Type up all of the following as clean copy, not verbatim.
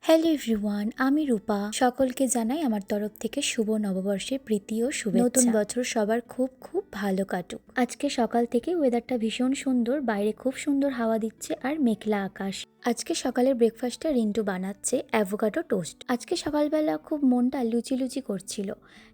Hello everyone, আমি রূপা। সকলকে জানাই আমার তরফ থেকে শুভ নববর্ষের প্রীতি ও শুভেচ্ছা। নতুন বছর সবার খুব খুব ভালো কাটুক। আজকে সকাল থেকে ওয়েদারটা ভীষণ সুন্দর, বাইরে খুব সুন্দর হাওয়া দিচ্ছে আর মেঘলা আকাশ। আজকে সকালের ব্রেকফাস্টটা রিন্টু বানাচ্ছে অ্যাভোকাডো টোস্ট। আজকে সকালবেলা খুব মনটা লুচি লুচি করছিল,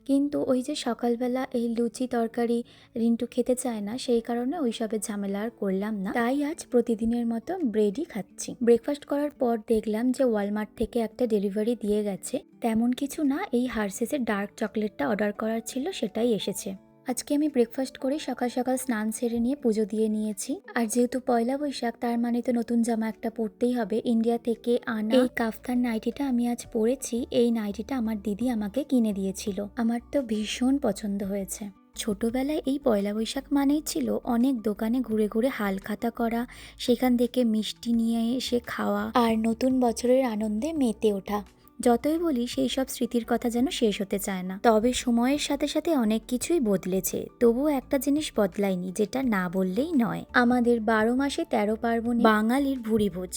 কিন্তু ওই যে সকালবেলা এই লুচি তরকারি রিন্টু খেতে চায় না, সেই কারণে ওইসবের ঝামেলা আর করলাম না। তাই আজ প্রতিদিনের মতো ব্রেডই খাচ্ছি। ব্রেকফাস্ট করার পর দেখলাম যে ওয়ালমার্ট থেকে একটা ডেলিভারি দিয়ে গেছে। তেমন কিছু না, এই হার্সেসের ডার্ক চকলেটটা অর্ডার করার ছিল, সেটাই এসেছে। আজকে আমি ব্রেকফাস্ট করে সকাল সকাল স্নান সেরে নিয়ে পুজো দিয়ে নিয়েছি। আর যেহেতু পয়লা বৈশাখ, তার মানে তো নতুন জামা একটা পরতেই হবে। ইন্ডিয়া থেকে আনা এই কাফতান নাইটিটা আমি আজ পরেছি। এই নাইটিটা আমার দিদি আমাকে কিনে দিয়েছিল, আমার তো ভীষণ পছন্দ হয়েছে। ছোটবেলায় এই পয়লা বৈশাখ মানেই ছিল অনেক দোকানে ঘুরে ঘুরে হালখাতা করা, সেখান থেকে মিষ্টি নিয়ে এসে খাওয়া আর নতুন বছরের আনন্দে মেতে ওঠা। যতই বলি সেই সব স্মৃতির কথা যেন শেষ হতে চায় না। তবে সময়ের সাথে সাথে অনেক কিছুই বদলেছে, তবুও একটা জিনিস বদলায়নি, যেটা না বললেই নয়। আমাদের 12 মাসে 13 পার্বণে বাঙালির ভুরিভোজ।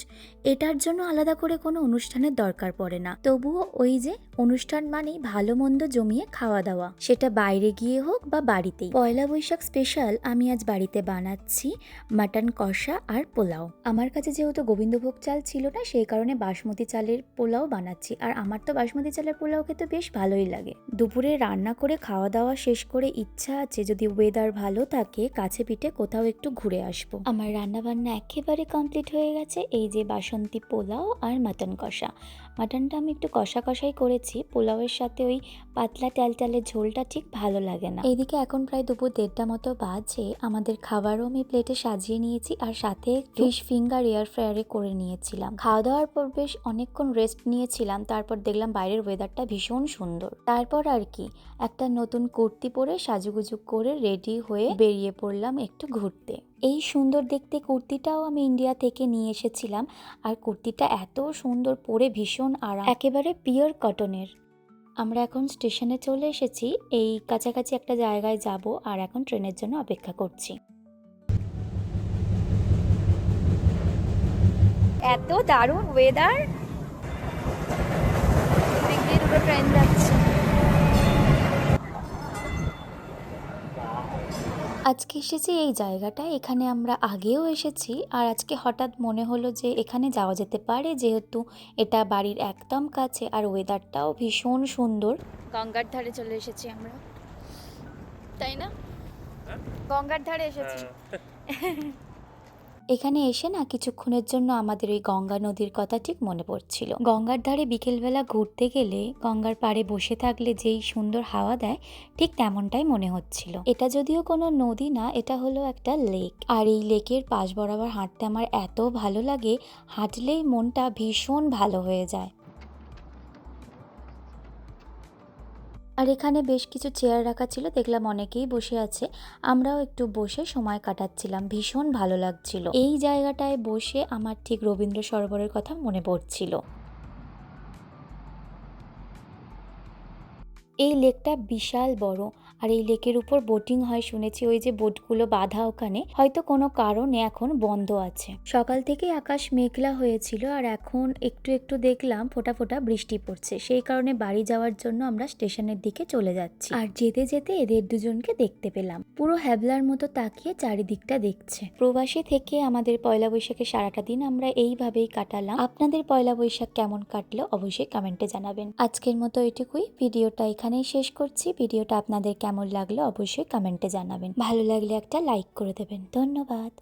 এটার জন্য আলাদা করে কোনো অনুষ্ঠানের দরকার পড়ে না। তবুও ওই যে অনুষ্ঠান মানেই ভালো মন্দ জমিয়ে খাওয়া দাওয়া, সেটা বাইরে গিয়ে হোক বা বাড়িতেই। পয়লা বৈশাখ স্পেশাল আমি আজ বাড়িতে বানাচ্ছি মাটন কষা আর পোলাও। আমার কাছে যেহেতু গোবিন্দভোগ চাল ছিল না, সেই কারণে বাসমতি চালের পোলাও বানাচ্ছি। আর আমার তো বাসমতি চালের পোলাও খেতে বেশ ভালোই লাগে। দুপুরে রান্না করে খাওয়া দাওয়া শেষ করে ইচ্ছা আছে, যদি ওয়েদার ভালো থাকে, কাছে পিঠে কোথাও একটু ঘুরে আসবো। আমার রান্না বান্না একেবারে কমপ্লিট হয়ে গেছে। এই যে বাসন্তী পোলাও আর মাটন কষা। মাটনটা আমি একটু কষা কষাই করেছি, পোলাওয়ের সাথে ওই পাতলা টালটালের ঝোলটা ঠিক ভালো লাগে না। এইদিকে এখন প্রায় দুপুর 1:30 মতো বাজে। আমাদের খাবারও আমি প্লেটে সাজিয়ে নিয়েছি, আর সাথে ফিশ ফিঙ্গার এয়ার ফ্রায়ারে করে নিয়েছিলাম। খাওয়া দাওয়ার পর বেশ অনেকক্ষণ রেস্ট নিয়েছিলাম, তারপর দেখলাম বাইরের ওয়েদারটা ভীষণ সুন্দর। তারপর আর কি, একটা নতুন কুর্তি পরে সাজুগুজু করে রেডি হয়ে বেরিয়ে পড়লাম একটু ঘুরতে। এই সুন্দর দেখতে কুর্তিটাও আমি ইন্ডিয়া থেকে নিয়ে এসেছিলাম, আর কুর্তিটা এত সুন্দর, পরে ভীষণ আরাম, একেবারে পিওর কটনের। আমরা এখন স্টেশনে চলে এসেছি, এই কাছাকাছি একটা জায়গায় যাব, আর এখন ট্রেনের জন্য অপেক্ষা করছি। এত দারুণ ওয়েদার, দুটো ট্রেন যাচ্ছে। আজকে এসেছি এই জায়গাটা, এখানে আমরা আগেও এসেছি, আর আজকে হঠাৎ মনে হলো যে এখানে যাওয়া যেতে পারে, যেহেতু এটা বাড়ির একদম কাছে আর ওয়েদারটাও ভীষণ সুন্দর। গঙ্গার ধারে চলে এসেছি আমরা, তাই না? গঙ্গার ধারে এসেছি। এখানে এসে না কিছুক্ষণের জন্য আমাদের ওই গঙ্গা নদীর কথা ঠিক মনে পড়ছিল। গঙ্গার ধারে বিকেলবেলা ঘুরতে গেলে, গঙ্গার পাড়ে বসে থাকলে যেই সুন্দর হাওয়া দেয়, ঠিক তেমনটাই মনে হচ্ছিল। এটা যদিও কোনো নদী না, এটা হলো একটা লেক। আর এই লেকের পাশ বরাবর হাঁটতে আমার এত ভালো লাগে, হাঁটলেই মনটা ভীষণ ভালো হয়ে যায়। আর এখানে বেশ কিছু চেয়ার রাখা ছিল, দেখলাম অনেকেই বসে আছে। আমরাও একটু বসে সময় কাটাচ্ছিলাম, ভীষণ ভালো লাগছিল। এই জায়গাটায় বসে আমার ঠিক রবীন্দ্র সরোবরের কথা মনে পড়ছিল। এই লেকটা বিশাল বড়, আর এই লেকের উপর বোটিং হয় শুনেছি। ওই যে বোটগুলো বাঁধা, ওখানে হয়তো কোনো কারণে এখন বন্ধ আছে। সকাল থেকে আকাশ মেঘলা হয়েছিল, আর এখন একটু একটু দেখলাম ফোঁটা ফোঁটা বৃষ্টি পড়ছে। সেই কারণে বাড়ি যাওয়ার জন্য আমরা স্টেশনের দিকে চলে যাচ্ছি। আর যেতে যেতে এদের দুজনকে দেখতে পেলাম, পুরো হ্যাবলার মতো তাকিয়ে চারিদিকটা দেখছে। প্রবাসী থেকে আমাদের পয়লা বৈশাখে সারাটা দিন আমরা এইভাবেই কাটালাম। আপনাদের পয়লা বৈশাখ কেমন কাটলো অবশ্যই কমেন্টে জানাবেন। আজকের মতো এটুকুই, ভিডিওটা এখানেই শেষ করছি। ভিডিওটা আপনাদের কেমন লাগলো অবশ্যই কমেন্টে জানাবেন। ভালো লাগলে একটা লাইক করে দেবেন। ধন্যবাদ।